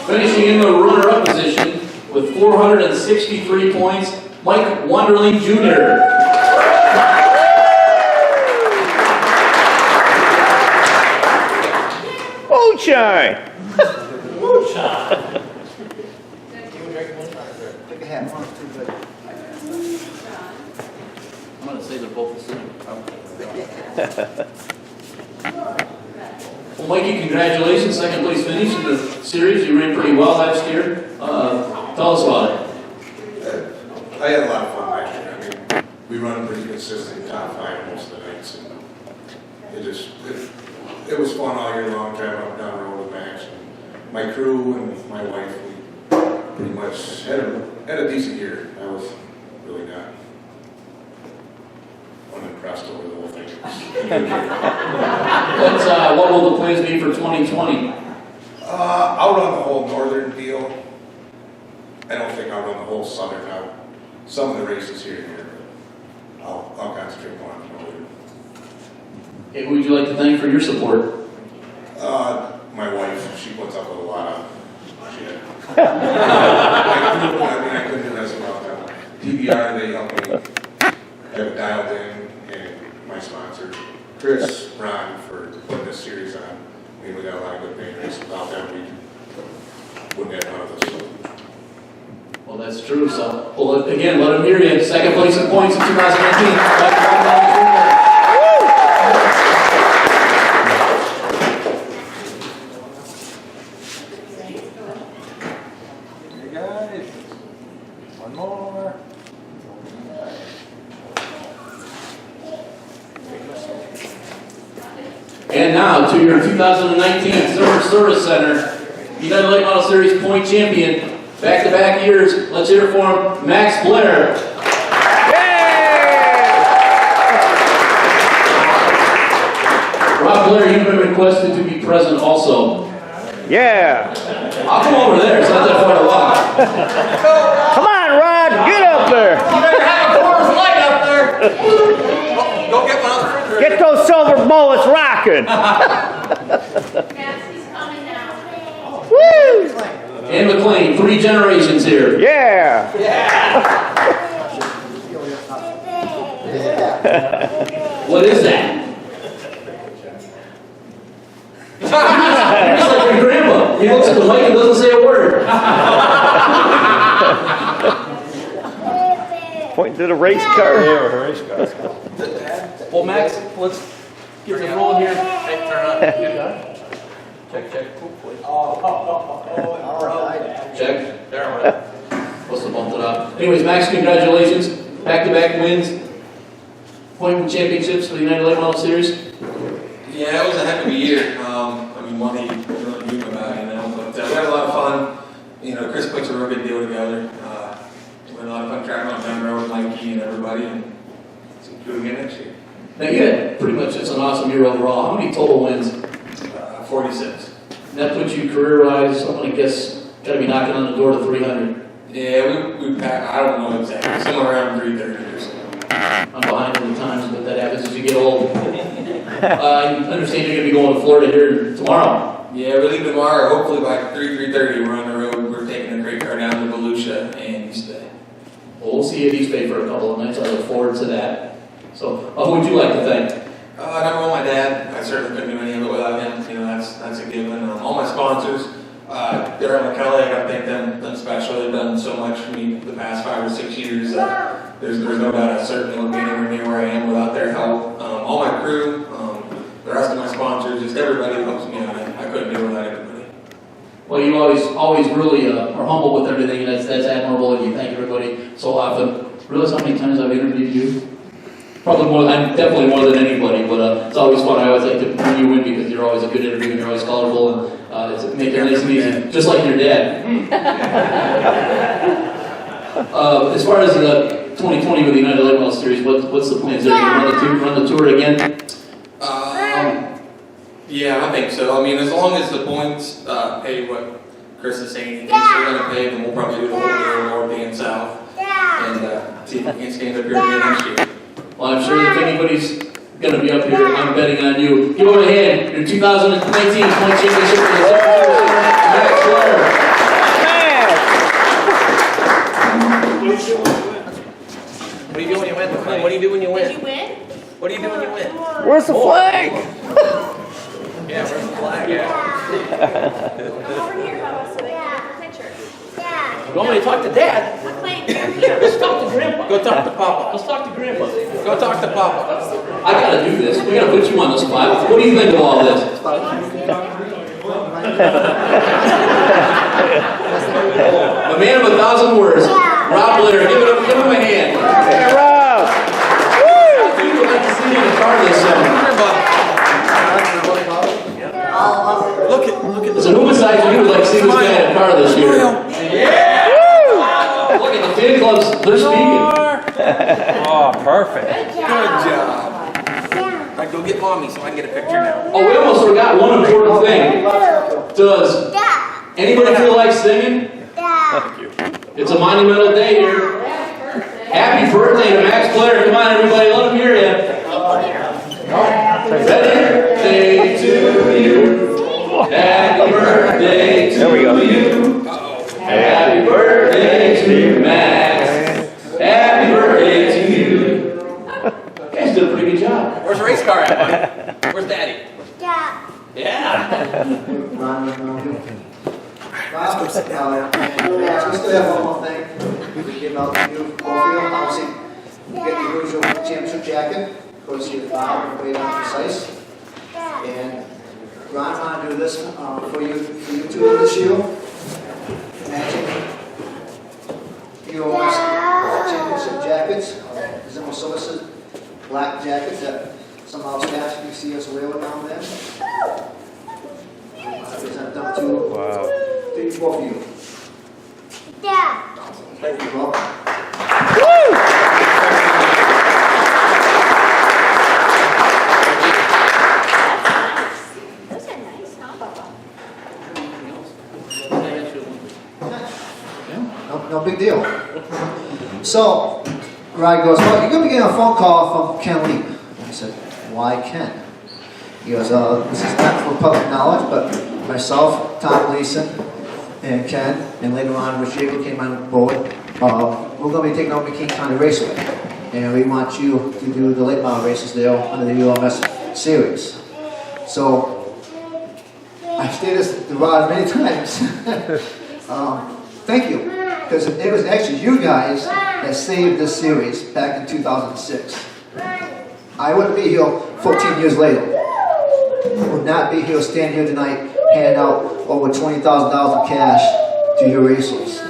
Finishing in the runner-up position with 463 points, Mike Wonderling Jr. Moonshine! Take a hat, one, two, good. I'm going to say they're both the same. Well, Mikey, congratulations. Second place finish in the series. You ran pretty well last year. Tell us about it. I had a lot of fun last year. I mean, we run pretty consistent top 5 most of the nights. And it was fun all year long, driving up and down the road with Max. And my crew and my wife, we pretty much had a decent year. I was really not unimpressed over the whole thing. What will the plans be for 2020? I'll run the whole northern deal. I don't think I'll run the whole southern out. Some of the races here and there, but I'll concentrate more on the northern. Okay, who would you like to thank for your support? My wife, she puts up with a lot of shit. I couldn't do this without them. PBR, they helped me have it dialed in, and my sponsor, Chris, Ron, for putting this series on. I mean, we got a lot of good paint races. Without them, we wouldn't have none of this. Well, that's true. So, well, again, let them hear you. Second place in points in 2019. And now to your 2019 Service Center United Late Model Series point champion. Back-to-back years. Let's hear it for him, Max Blair. Yay! Rob Blair, you've been requested to be present also. Yeah. I'll come over there. It's not that far to walk. Come on, Rod, get up there. You better have a Coors Light up there. Go get one on the refrigerator. Get those silver bullets rocking. He's coming now. Woo! And McLean, 3 generations here. Yeah. What is that? He's like your grandpa. He looks at the mic and doesn't say a word. Pointing to the race car. Well, Max, let's get this rolling here. Hey, turn on. Check. Check. Must have bumped it up. Anyways, Max, congratulations. Back-to-back wins. Point championships for the United Late Model Series. Yeah, it was a heck of a year. I mean, money, you know, about it, but we had a lot of fun. You know, Chris puts a real good deal together. We had a lot of fun tracking on Denver with Mikey and everybody, and do it again next year. Now, you had pretty much just an awesome year overall. How many total wins 46. That puts you career-wise, I'm gonna guess, gotta be knocking on the door to 300. Yeah, we pack, I don't know exactly, somewhere around 330 or so. I'm behind in the times, but that happens as you get old. I understand you're gonna be going to Florida here tomorrow. Yeah, we leave tomorrow, hopefully by 3:30 we're on the road. We're taking a great car down to Volusia and East Bay. Well, we'll see you at East Bay for a couple of nights. I look forward to that. So, who would you like to thank? Number one, my dad. I certainly couldn't do any of it without him. You know, that's a given. All my sponsors, Darren McCully, I gotta thank them especially. They've done so much for me the past 5 or 6 years. There's no doubt I certainly wouldn't be anywhere near where I am without their help. All my crew, the rest of my sponsors, just everybody helps me out. I couldn't do it without everybody. Well, you always really are humble with everything, and that's admirable, and you thank everybody so often. Realize how many times I've interviewed you? Definitely more than anybody, but it's always fun. I always like to bring you in because you're always a good interview and you're always colorful, and it's make it nice and easy, just like your dad. As far as the 2020 with the United Light Well Series, what's the plans? Are you going to run the tour again? Yeah, I think so. I mean, as long as the points pay what Chris is saying he thinks they're going to pay, then we'll probably do the whole year, north and south, and see if we can stand up here again next year. Well, I'm sure if anybody's going to be up here, I'm betting on you. Give over a hand your 2019 point championship for the Centerville, Max Blair. What do you do when you win? What do you do when you win? Did you win? What do you do when you win? Where's the flag? Yeah, where's the flag? Yeah. Come over here, Bubba, so they can get your picture. You want me to talk to Dad? We're playing here. Let's talk to Grandpa. Go talk to Papa. Let's talk to Grandpa. Go talk to Papa. I gotta do this. We gotta put you on the spot. What do you think of all this? The man of 1,000 words, Rob Blair. Give him a hand. Hey, Rob! We would like to see you in the car this summer. Look at So who besides you would like to see this guy in a car this year? Yeah! Look at the fan clubs. They're speaking. Oh, perfect. Good job. Alright, go get mommy so I can get a picture now. Oh, we almost forgot one important thing. Does anybody feel like singing? Thank you. It's a monumental day here. Happy birthday to Max Blair. Come on, everybody, let him hear you. Happy birthday to you. Happy birthday to There we go. you. Happy birthday to Max. Happy birthday to you. Guys did a pretty good job. Where's the race car at, buddy? Where's Daddy? Yeah. Ron, we still have one more thing. We give out to you, both of you, obviously, you get the usual championship jacket, courtesy of Bob, way down precise. And Ron, I want to do this for you two this year. Matching ULMS championship jackets, Zimmer Services black jackets that some of our staff you see us wear down there. I present them to both of you. Thank you, Bob. Those are nice, huh, Bubba? No big deal. So, Ryan goes, well, you're going to be getting a phone call from Ken Lee. I said, why Ken? He goes, this is not for public knowledge, but myself, Tom Gleason, and Ken, and later on, Rich Yeagle came on board. We're going to be taking over McKean County Raceway. And we want you to do the late model races there under the ULMS series. So, I've stated this to Rod many times. Thank you. Because it was actually you guys that saved this series back in 2006. I wouldn't be here 14 years later. Would not be here, stand here tonight, hand out over $20,000 in cash to your racers.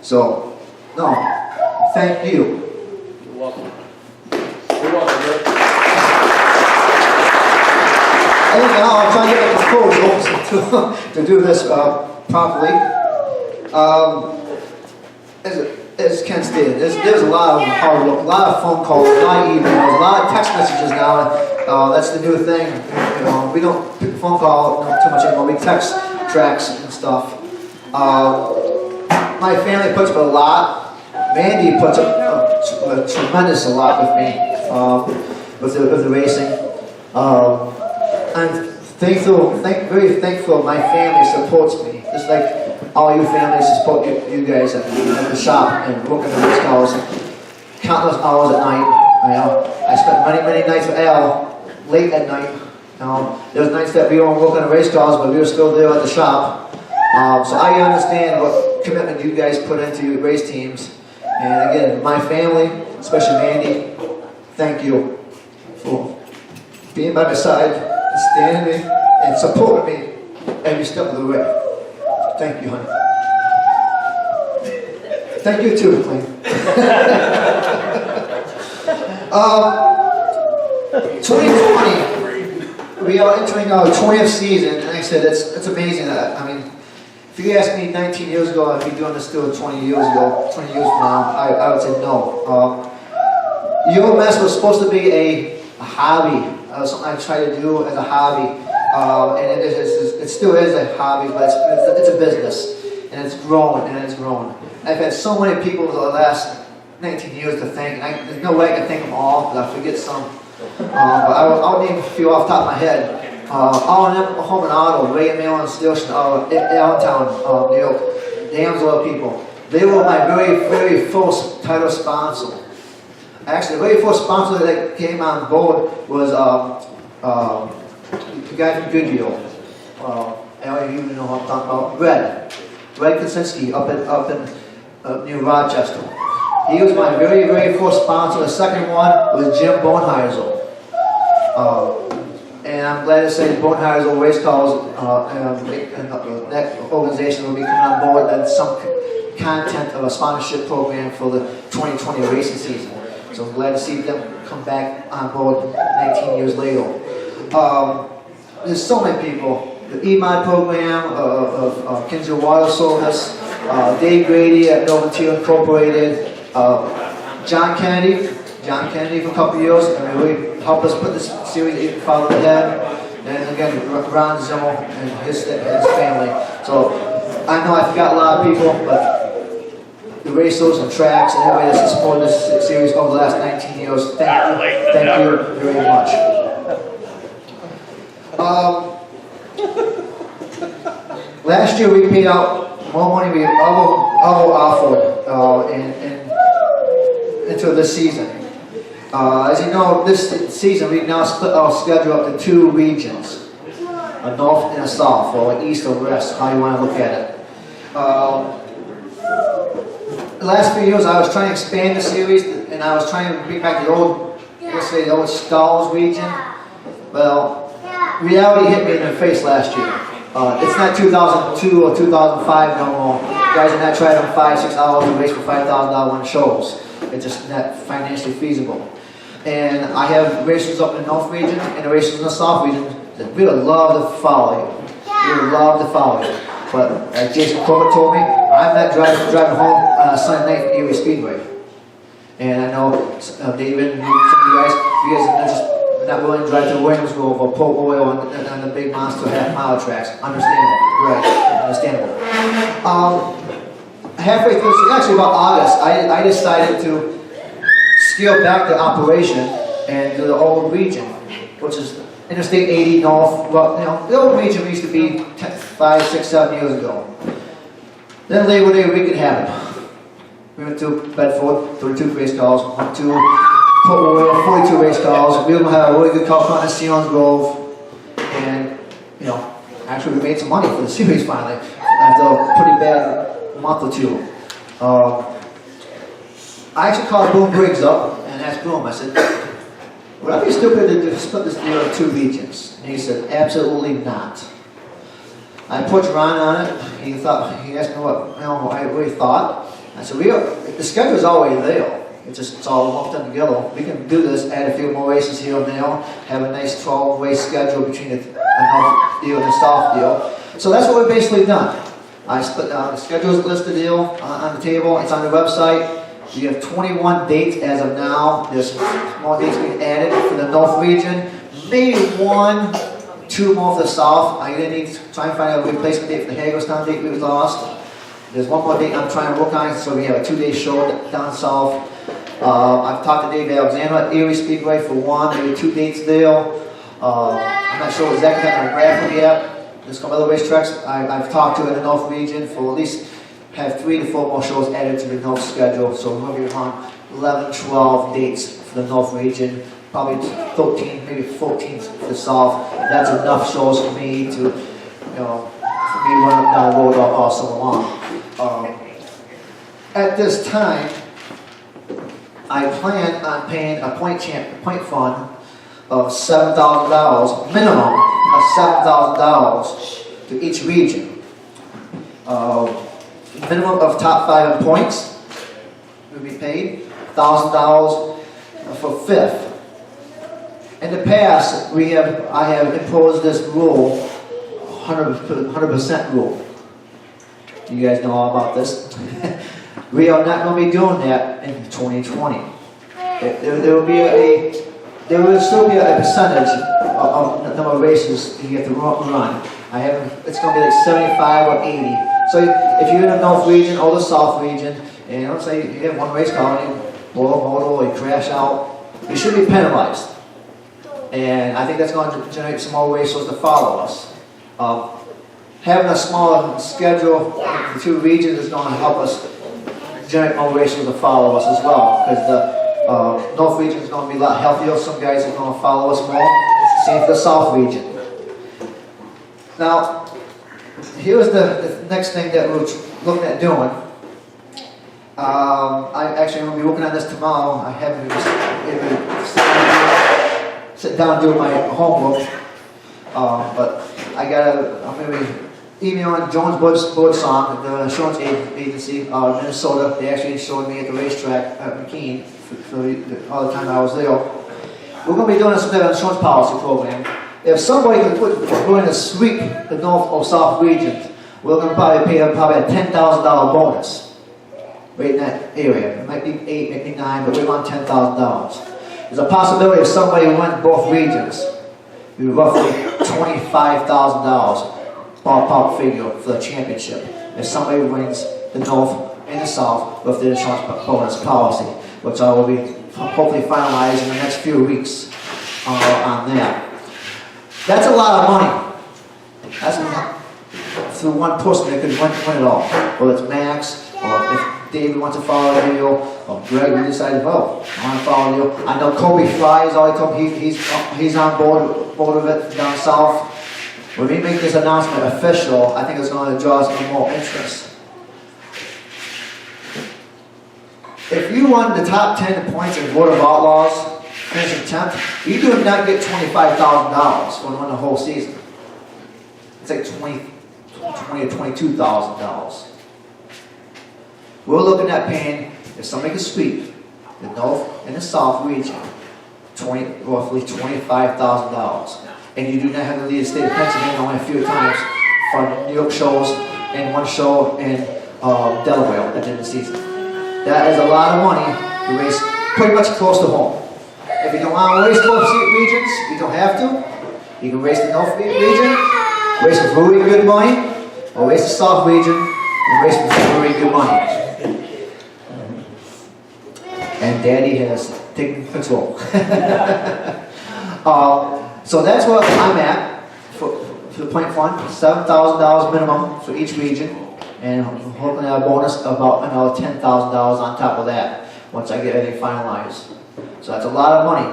So, no, thank you. You're welcome. You're welcome, Rick. I think now I'm trying to get the proposal to do this properly. As Ken stated, there's a lot of hard work, a lot of phone calls, a lot of emails, a lot of text messages now. That's the new thing. You know, we don't pick a phone call too much anymore. We text tracks and stuff. My family puts up a lot. Mandy puts up a tremendous lot with me with the racing. I'm very thankful my family supports me. Just like all you families support you guys at the shop and working the race cars. Countless hours at night. You know, I spent many nights with Al late at night. You know, there's nights that we weren't working the race cars, but we were still there at the shop. So I understand what commitment you guys put into your race teams. And again, my family, especially Mandy, thank you for being by my side, and standing me, and supporting me every step of the way. Thank you, honey. Thank you too, McLean. 2020, we are entering our 20th season, and like I said, it's amazing. I mean, if you asked me 19 years ago, I'd be doing this still 20 years ago, 20 years from now, I would say no. ULMS was supposed to be a hobby, something I try to do as a hobby, and it still is a hobby, but it's a business, and it's growing, and it's growing. I've had so many people over the last 19 years to thank, and there's no way I can thank them all, because I forget some. But I'll name a few off the top of my head. R&M Home and Auto, Ray Mail and Station, Allentown, New York, damn loyal people. They were my very first title sponsor. Actually, the very first sponsor that came on board was the guy from Goodyear. I don't even know what I'm talking about. Red Kaczynski up in near Rochester. He was my very first sponsor. The second one was Jim Bonheiser. And I'm glad to say that Bonheiser Race Cars and that organization will be coming on board and some content of a sponsorship program for the 2020 racing season. So I'm glad to see them come back on board 19 years later. There's so many people. The EMI program of Kinsey Water Service, Dave Grady at Novotier Incorporated, John Kennedy for a couple of years, and really helped us put this series even farther ahead. And again, Ron Zimmel and his family. So I know I forgot a lot of people, but the racers and tracks and everybody that's supported this series over the last 19 years, thank you very much. Last year we paid out more money we ever offered into this season. As you know, this season we've now split our schedule up to 2 regions, a north and a south, or east or west, how you want to look at it. The last few years I was trying to expand the series, and I was trying to bring back the old, let's say the old Stalls region. Well, reality hit me in the face last year. It's not 2002 or 2005 no more. Guys are not trying to 5-6 hours to race for $5,000 one shows. It's just not financially feasible. And I have racers up in the North region and the racers in the South region that we would love to follow you. We would love to follow you. But as Jason Corbett told me, I'm not driving home on a Sunday night from Erie Speedway. And I know David and some of you guys are just not willing to drive to Williamsville or Port Oil on the big monster half-mile tracks. Understandable, right? Understandable. Halfway through, actually about August, I decided to scale back the operation and do the old region, which is Interstate 80 North. Well, you know, the old region used to be 5, 6, 7 years ago. Then Labor Day weekend happened. We went to Bedford, 32 race cars, went to Port Oil, 42 race cars. We were going to have a really good car in Sean's Grove, and you know, actually we made some money for the series finally after a pretty bad month or two. I actually called Boom Briggs up and asked Boom, I said, would I be stupid to split this deal into 2 regions? And he said, absolutely not. I put Ron on it. He asked me what I really thought. I said, the schedule is always there. It's all lumped in together. We can do this, add a few more races here and there, have a nice 12-race schedule between the North deal and the South deal. So that's what we've basically done. I split the schedule is listed here on the table. It's on the website. We have 21 dates as of now. There's more dates being added for the North region. maybe 1, 2 more for the south. I need to try and find a replacement date for the Hagerstown date we lost. There's one more date I'm trying to work on, so we have a 2-day show down south. I've talked to Dave Alexander at Erie Speedway for 1, maybe 2 dates there. I'm not sure exactly on the graphic yet. There's a couple other racetracks I've talked to in the North region for at least have 3 to 4 more shows added to the North schedule. So we're going to be on 11, 12 dates for the North region, probably 13, maybe 14 for the South. That's enough shows for me to, for me running down the road all summer long. At this time, I plan on paying a point fund of $7,000, minimum of $7,000 to each region. Minimum of top 5 in points will be paid, $1,000 for 5th. In the past, I have imposed this rule, 100% rule. You guys know all about this. We are not going to be doing that in 2020. There will still be a percentage of the number of races you get to run. It's going to be like 75 or 80. So if you're in the North region or the South region, and let's say you have one race car and you blow a motor or you crash out, you should be penalized. And I think that's going to generate some more racers to follow us. Having a smaller schedule in the 2 regions is going to help us generate more racers to follow us as well. Because the North region is going to be a lot healthier. Some guys are going to follow us more. Same for the South region. Now, here's the next thing that we're looking at doing. I actually will be working on this tomorrow. I haven't even sit down and do my homework. But I'm going to be emailing Jones Birdsong, the insurance agency in Minnesota. They actually insured me at the racetrack at McKean for all the time I was there. We're going to be doing a insurance policy program. If somebody could going to sweep the North or South region, we're going to probably pay them a $10,000 bonus right in that area. It might be 8, maybe 9, but we want $10,000. There's a possibility if somebody wins both regions, it would be roughly $25,000 ballpark figure for the championship. If somebody wins the North and the South with the insurance bonus policy, which I will be hopefully finalized in the next few weeks on that. That's a lot of money. That's through one person that could win it all. Whether it's Max, or if David wants to follow the deal, or Greg, we decided, well, I want to follow the deal. I know Kobe Fry is already told he's on board of it down south. When we make this announcement official, I think it's going to draw some more interest. If you won the top 10 points in Board of Outlaws, finishing 10th, you do not get $25,000 for the whole season. It's like $20,000 or $22,000. We're looking at paying, if somebody can sweep the North and the South region, roughly $25,000. And you do not have to leave the state of Pennsylvania only a few times for New York shows and one show in Delaware at the end of the season. That is a lot of money to race pretty much close to home. If you don't want to race both regions, you don't have to. You can race the North region, race with really good money, or race the South region and race with really good money. And Daddy has taken control. So that's where I'm at for the point fund, $7,000 minimum for each region, and hoping to have a bonus of about another $10,000 on top of that once I get everything finalized. So that's a lot of money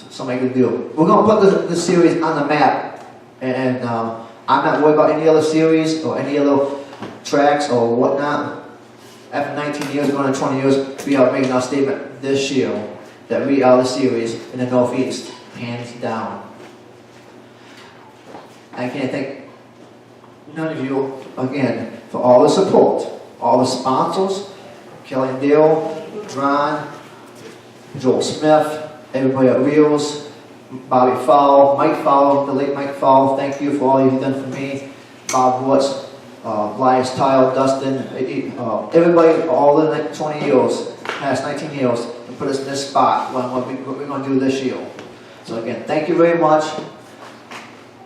somebody could do. We're going to put this series on the map, and I'm not worried about any other series or any other tracks or whatnot. After 19 years, going on 20 years, we are making our statement this year that we are the series in the Northeast, hands down. I can't thank none of you, again, for all the support, all the sponsors, Kelly and Dale, Ron, Joel Smith, everybody at Reels, Bobby Fowle, Mike Fowle, the late Mike Fowle, thank you for all you've done for me, Bob Woods, Elias Tile, Dustin, everybody, all the 20 years, past 19 years, and put us in this spot, what we're going to do this year. So again, thank you very much.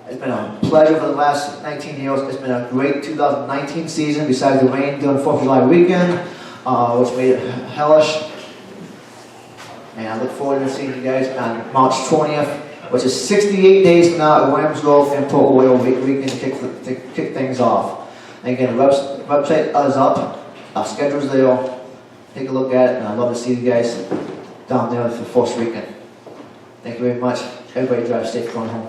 It's been a pleasure for the last 19 years. It's been a great 2019 season, besides the rain during 4th of July weekend, which made it hellish. And I look forward to seeing you guys on March 20th, which is 68 days from now at Wellsville and Port Royal weekend to kick things off. And again, the website is up, our schedule's there. Take a look at it, and I'd love to see you guys down there for the first weekend. Thank you very much. Everybody drive safe going home.